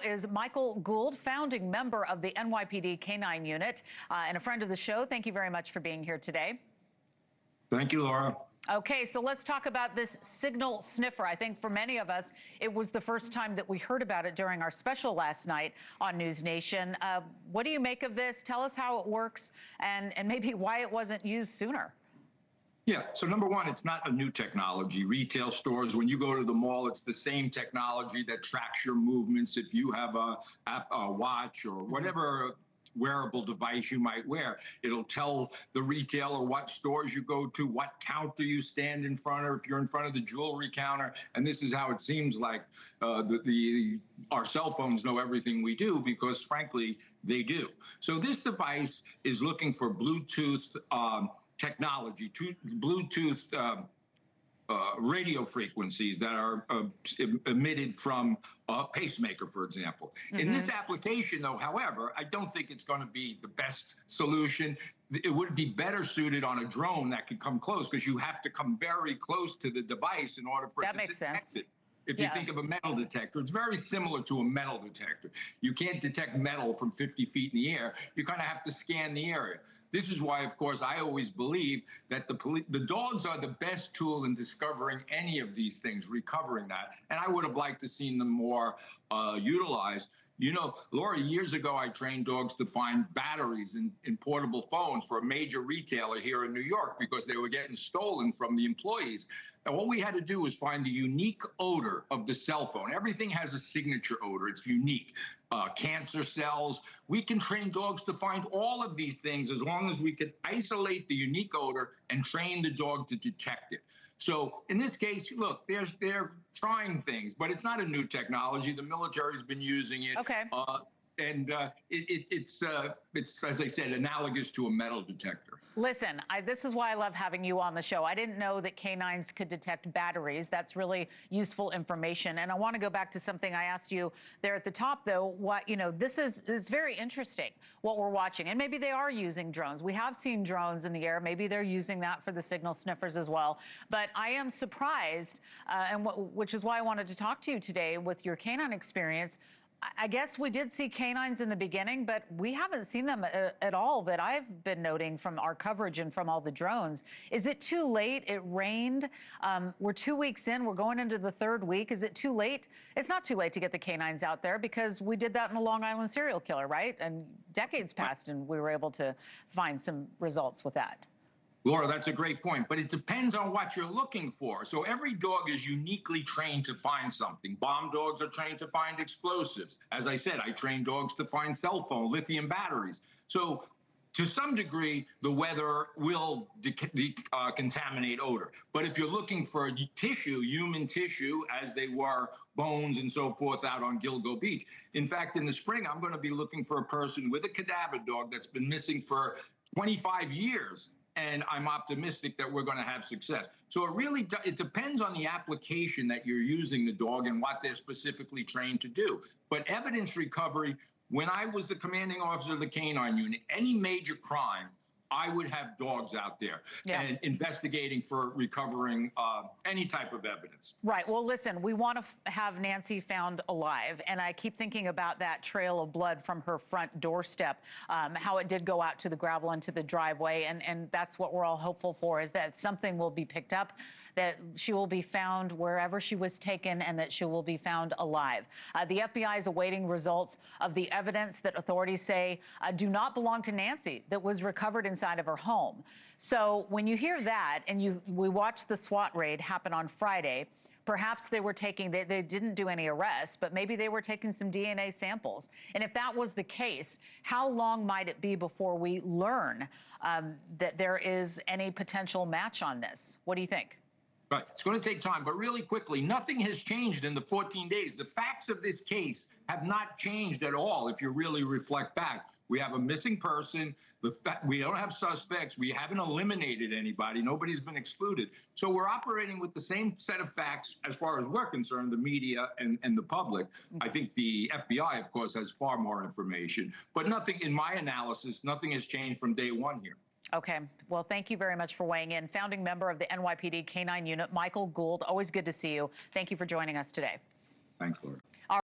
is Michael Gould, founding member of the NYPD K-9 unit and a friend of the show. Thank you very much for being here today. Thank you, Laura. Okay, so let's talk about this signal sniffer. I think for many of us, it was the first time that we heard about it during our special last night on NewsNation. What do you make of this? Tell us how it works and maybe why it wasn't used sooner. Yeah, so number one, it's not a new technology. Retail stores, when you go to the mall, it's the same technology that tracks your movements. If you have a watch or whatever wearable device you might wear, it'll tell the retailer what stores you go to, what counter you stand in front of, if you're in front of the jewelry counter. And this is how it seems like our cell phones know everything we do, because frankly, they do. So this device is looking for Bluetooth technology, Bluetooth radio frequencies that are emitted from a pacemaker, for example. In this application, though, however, I don't think it's going to be the best solution. It would be better suited on a drone that could come close, because you have to come very close to the device in order for it to detect it. If you think of a metal detector, it's very similar to a metal detector. You can't detect metal from 50 feet in the air. You kind of have to scan the area. This is why, of course, I always believe that the dogs are the best tool in discovering any of these things, recovering that. And I would have liked to seen them more utilized. You know, Laura, years ago, I trained dogs to find batteries in portable phones for a major retailer here in New York, because they were getting stolen from the employees. And all we had to do was find the unique odor of the cell phone. Everything has a signature odor. It's unique. Cancer cells. We can train dogs to find all of these things as long as we can isolate the unique odor and train the dog to detect it. So in this case, look, they're trying things, but it's not a new technology. The military's been using it. Okay. It's, as I said, analogous to a metal detector. Listen, this is why I love having you on the show. I didn't know that canines could detect batteries. That's really useful information. And I want to go back to something I asked you there at the top, though. This is very interesting, what we're watching. And maybe they are using drones. We have seen drones in the air. Maybe they're using that for the signal sniffers as well. But I am surprised, which is why I wanted to talk to you today with your canine experience. I guess we did see canines in the beginning, but we haven't seen them at all that I've been noting from our coverage and from all the drones. Is it too late? It rained. We're 2 weeks in. We're going into the third week. Is it too late? It's not too late to get the canines out there, because we did that in the Long Island serial killer, right? And decades passed, and we were able to find some results with that. Laura, that's a great point, but it depends on what you're looking for. So every dog is uniquely trained to find something. Bomb dogs are trained to find explosives. As I said, I train dogs to find cell phone, lithium batteries. So to some degree, the weather will contaminate odor. But if you're looking for tissue, human tissue, as they were bones and so forth out on Gilgo Beach. In fact, in the spring, I'm going to be looking for a person with a cadaver dog that's been missing for 25 years. And I'm optimistic that we're going to have success. So it depends on the application that you're using the dog and what they're specifically trained to do. But evidence recovery, when I was the commanding officer of the K-9 unit, any major crime, I would have dogs out there and investigating for recovering any type of evidence. Right. Well, listen, we want to have Nancy found alive. And I keep thinking about that trail of blood from her front doorstep, how it did go out to the gravel into the driveway. And that's what we're all hopeful for, is that something will be picked up, that she will be found wherever she was taken, and that she will be found alive. The FBI is awaiting results of the evidence that authorities say do not belong to Nancy, that was recovered inside of her home. So when you hear that, and we watched the SWAT raid happen on Friday, perhaps they were taking, they didn't do any arrests, but maybe they were taking some DNA samples. And if that was the case, how long might it be before we learn that there is any potential match on this? What do you think? Right. It's going to take time, but really quickly, nothing has changed in the 14 days. The facts of this case have not changed at all. If you really reflect back, we have a missing person. We don't have suspects. We haven't eliminated anybody. Nobody's been excluded. So we're operating with the same set of facts as far as we're concerned, the media and the public. I think the FBI, of course, has far more information. But nothing, in my analysis, nothing has changed from day one here. Okay. Well, thank you very much for weighing in. Founding member of the NYPD K-9 unit, Michael Gould. Always good to see you. Thank you for joining us today. Thanks, Laura.